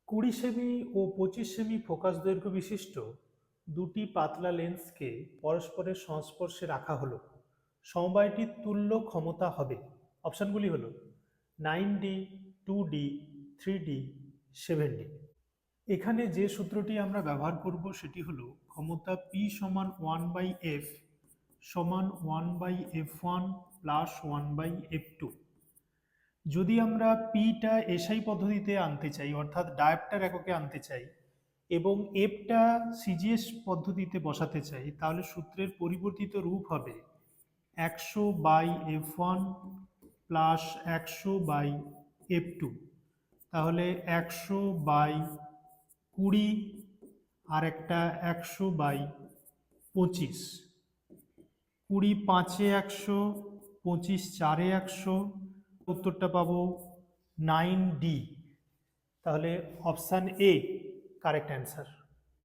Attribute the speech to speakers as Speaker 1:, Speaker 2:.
Speaker 1: 20 semi ও 25 semi focus দৈর্ঘ্য বিশিষ্ট দুটি পাতলা লেন্সকে পরস্পরের সংস্পর্শে রাখা হলো। সমবায়টির তুল্য ক্ষমতা হবে। অপশানগুলি হলো 9D, 2D, 3D, 7D। এখানে যে সূত্রটি আমরা ব্যবহার করব সেটি হলো ক্ষমতা P সমান 1/f সমান 1/f1 প্লাস 1/f2। যদি আমরা পিটা এসআই পদ্ধতিতে আনতে চাই, অর্থাৎ ডায়োপ্টার এককে আনতে চাই, এবং এফটা সিজিএস পদ্ধতিতে বসাতে চাই, তাহলে সূত্রের পরিবর্তিত রূপ হবে 100/f1 প্লাস 100/f2। তাহলে 100/20 আর একটা 100/25। 20 5-এ 100, 25 4-এ 100, উত্তরটা পাবো 9D। তাহলে অপশান এ কারেক্ট অ্যান্সার।